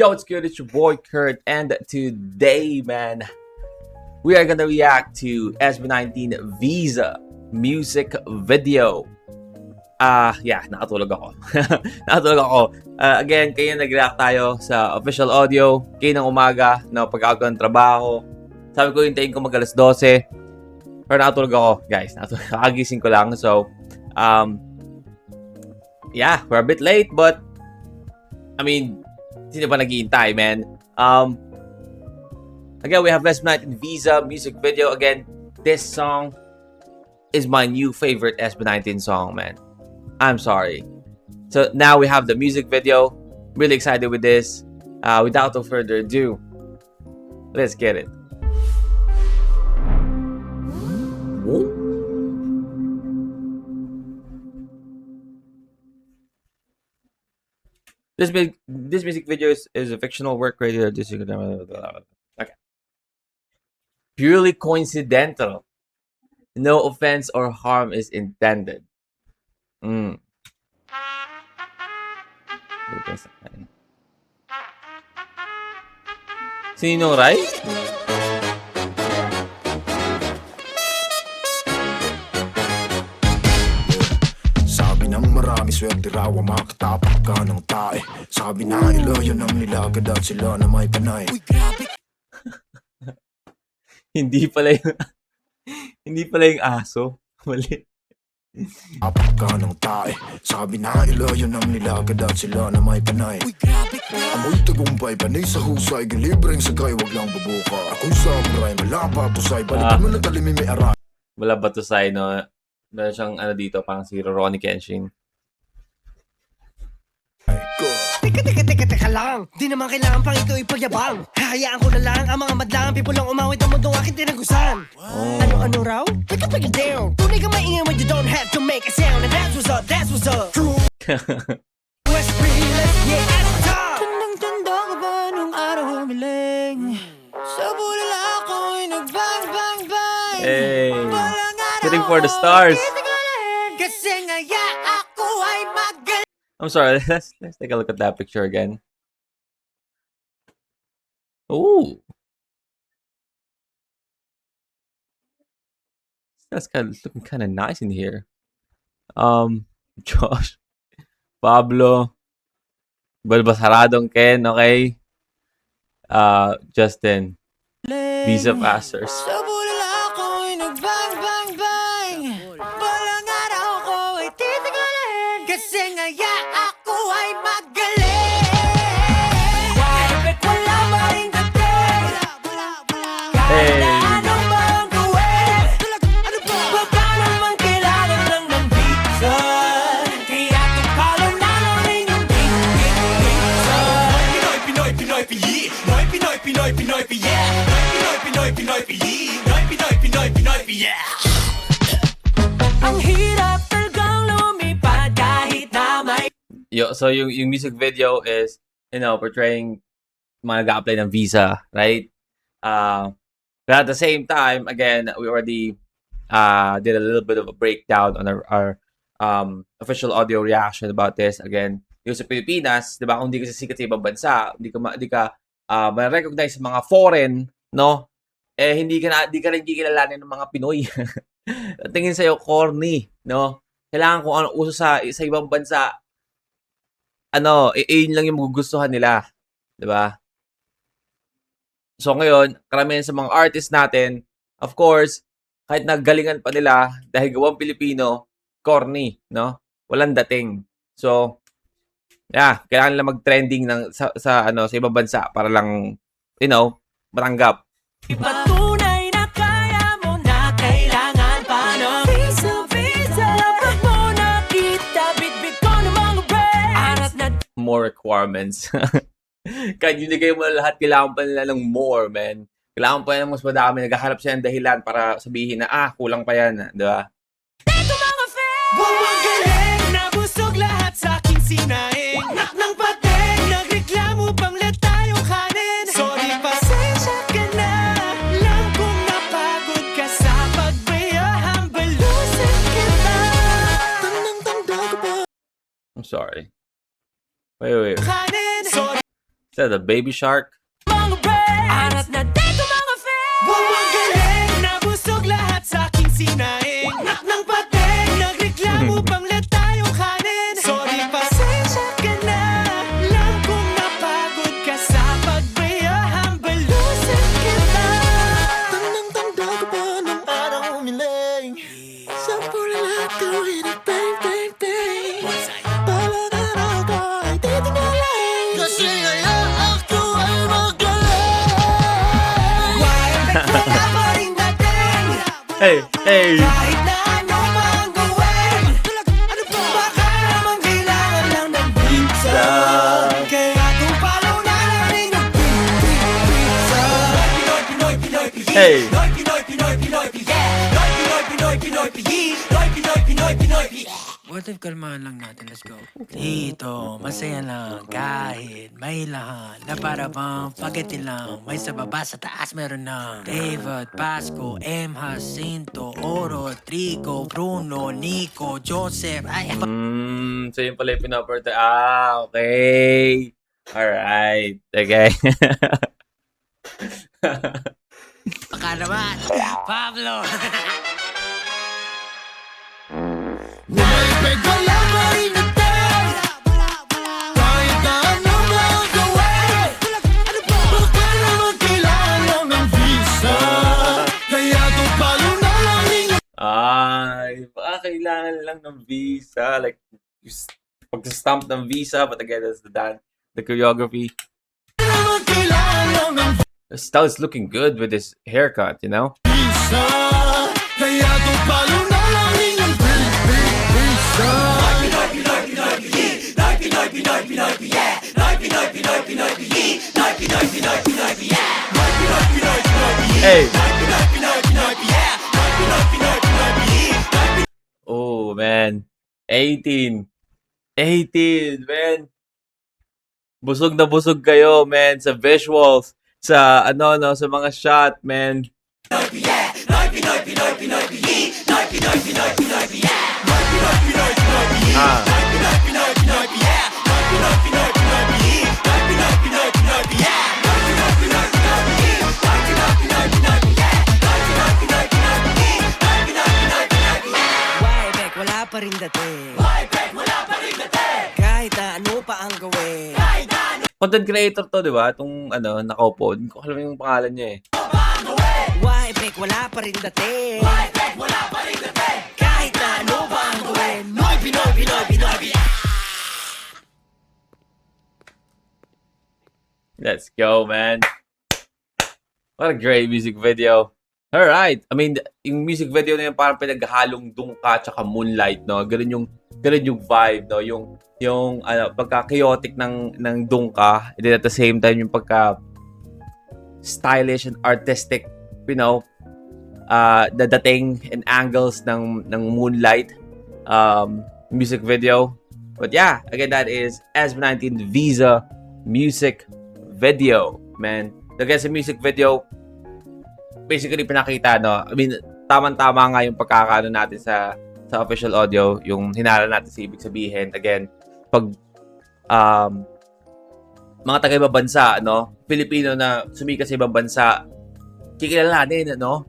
Yo, it's good. It's your boy Kurt, and today, man, we are gonna react to SB19 Visa music video. Nakatulog ako. Again, kayo nag-react tayo sa official audio. Kayo ng umaga, na pag-ako ng trabaho. Sabi ko, hintayin ko mag-alas 12. Pero nakatulog ako, guys. Kakagising ko lang. So, we're a bit late, but, I mean, sino ba nag-iintay, man? Again, we have SB19 Visa music video. Again, this song is my new favorite SB19 song, man. I'm sorry. So now we have the music video. Really excited with this. Without no further ado, let's get it. This music video is a fictional work created. Okay. Purely coincidental. No offense or harm is intended. Sino, right? Sabi ng marami, swerte raw ang makatapak ka ng tae. Sabi na ilayo ng nilagad at sila na may panay. Uy, grabe! Hindi pala yung aso. Mali. Apak ka ng tae. Sabi na ilayo ng nilagad at sila na may panay. Uy, grabe! Amoy tagumpay, panay sa husay, gilibreng sagay, wag lang bubuka. Akong samurai, malapa tusay, balikan mo na talimi may aray. Wala ba to say, no? Meron siyang dito, parang si Ronnie Kenshin. Teka lang. Di naman kailangan pang ito ipagyabang. Hahayaan ko na lang ang mga madlang people lang umawit ang mundong aking tinagusan. Ano raw? Take it down. Tunay ka maingay when you don't have to make a sound. And that's what's up. True. West Realist, yeah, at the top. Tandang-tanda ka ba nung araw humiling? Sa bulala ako'y nag-bang, bang, bang. Hey, shooting for the stars. Kasi ngaya ako ay magaling. I'm sorry, let's take a look at that picture again. Ooh. That's looking kind of nice in here. Josh, Pablo, Balbasaradong Ken, okay? Justin, Visa Passers. Sa bulala ako'y nag-bang, bang, bang. Balang araw ko ay titigalin. Kasi ngaya ako ay magaling. Kahit wala maring dating. Hey. Kahit ano bang gawin. Wag ka naman kailangan lang ng pizza. Kaya tukalan na lang rin yung pizza. Pinoy, Pinoy, Pinoy, Pinoy, Pinoy, Pinoy, yeah. Pinoy, Pinoy, Pinoy, yeah. Ang hirap talagang lumipad kahit na may So yung music video is, portraying mga nag-a-apply ng visa, right? But at the same time, again, we already did a little bit of a breakdown on our official audio reaction about this. Again, yung sa Pilipinas, di ba, kung hindi ka sikat sa ibang bansa, hindi ka ma-recognize sa mga foreign, no? Hindi ka rin kikilalanin ng mga Pinoy. Tingin sa'yo, corny, no? Kailangan kung ano uso sa ibang bansa, yun lang yung magugustuhan nila. Diba? So ngayon, karamihan sa mga artists natin, of course, kahit naggalingan pa nila, dahil gawang Pilipino, corny, no? Walang dating. So, kailangan nila mag-trending sa ibang bansa para lang, matanggap. patunay na kaya mo na kailangan pa ng visa. Pag mo nakita, bitbit ko ng mga breaks. Arat na More requirements. Kahit binigay mo na lahat, kailangan pa nila ng more, man. Kailangan pa nila mas madami. Naghahanap siya ng dahilan para sabihin na, kulang pa yan. Di ba? ito mga fans. Bumagaling, nabusog lahat sa aking sinaing. Nak ng pating, nagreklamo pang let tayong kanin. Sorry, pasensya ka na. Lang kung napagod ka sa pagbayahang balusin kita. Tandang-tanda ka ba? I'm sorry. Wait. Kanin. Sorry. that a Baby Shark? Arat na dito mga fans! Bumagaling! Nabusog lahat sa aking sinaing. Nak ng pating! Nagreklamo pang let tayong kanin. Sorry, pasensya ka na. Lang kung napagod ka sa pagbayahang balusin kita. Tandang-tanda ko pa ng araw umiling. Sa pula lahat gawin ang bang, bang, bang. Talaga na ako ay titingnan. Kasi ngayon ako ay magaling. Why wala pa rin dating? Hey, hey! Kahit na ano pa ang gawin. Baka naman kailangan lang ng pizza. Kaya kung palaw na lang rin ng pizza. Hey! What if kalmahan lang natin? Let's go. Dito, masaya lang kahit may lahat na para bang spaghetti lang. May sa baba, sa taas meron na David, Pasco, M. Jacinto, Oro, Trigo, Bruno, Nico, Joseph. Ay, So yun pala yung pinaporte. Okay. Alright. Okay. baka naman. Pablo. Bumalik wala pa rin natin. Kahit na ano ba ang gawin. Baka naman kailangan lang ng visa. Kaya kung palo na lang rin Ay, baka kailangan lang ng visa. Like, pag-stamp ng visa, but again, that's the choreography. naman kailangan lang ng Style's looking good with this haircut, you know? visa. Kaya kung palo na lang rin ng visa. Hey! Oh, man. 18. 18, man. Busog na busog kayo, man, sa visuals, sa sa mga shot, man. Why back, wala pa rin dating. Kahit na ano pa ang gawin. Content creator to, di ba? Itong, nakaupo. Hindi ko alam yung pangalan niya eh. Why back, wala pa rin dating. Kahit na ano pa ang gawin. Noy, Pinoy, Pinoy, Pinoy, Pinoy. Let's go, man. What a great music video. Alright. I mean, yung music video na yun parang pinaghalong dungka tsaka moonlight, no? Ganun yung vibe, no? Yung pagka-chaotic ng dungka, and then at the same time, yung pagka-stylish and artistic, the dating and angles ng moonlight music video. But yeah, again, that is SB19 Visa music video, man. Again, sa music video, basically pinakita, no? I mean, tamang-tama nga yung pagkakaano natin sa official audio, yung hinala natin sa ibig sabihin. Again, pag mga taga-ibang bansa, no? Pilipino na sumikat sa ibang bansa, kikilalanin, no?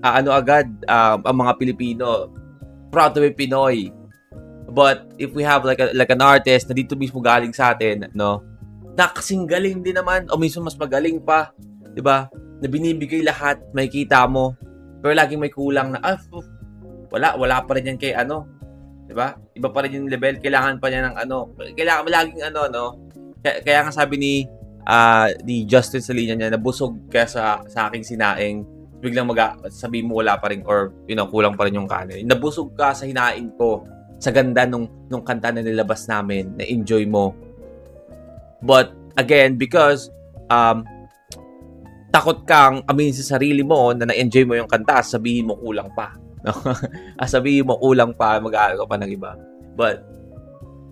Agad ang mga Pilipino, proud to be Pinoy. But if we have like an artist na dito mismo galing sa atin, no? Na kasing galing din naman o minsan mas magaling pa, 'di ba? Na binibigay lahat, makikita mo. Pero laging may kulang na wala pa rin yan kay 'di ba? Iba pa rin yung level, kailangan pa niya ng kailangan laging kaya nga sabi ni Justin sa linya niya, nabusog ka sa aking sinaing, biglang sabi mo wala pa rin or kulang pa rin yung kanin. Nabusog ka sa hinaing ko, sa ganda nung kanta na nilabas namin, na enjoy mo. But again, because takot kang aminin sa sarili mo na na-enjoy mo yung kanta, sabihin mo kulang pa. No? Sabihin mo kulang pa, mag-aaral ka pa ng iba. But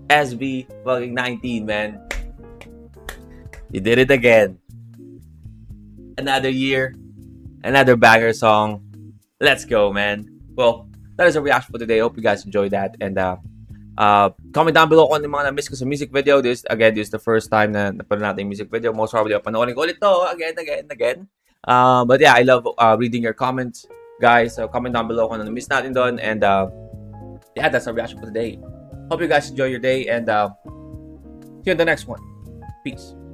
SB19, man, you did it again. Another year, another banger song. Let's go, man. Well, that is our reaction for today. Hope you guys enjoyed that. And Comment down below kung ano yung mga na-miss ko sa music video. This is the first time na napanood natin yung music video. Most probably, panoorin ko ulit to again. But yeah, I love reading your comments, guys. So comment down below kung ano na-miss natin doon. And yeah, that's our reaction for today. Hope you guys enjoy your day and see you in the next one. Peace.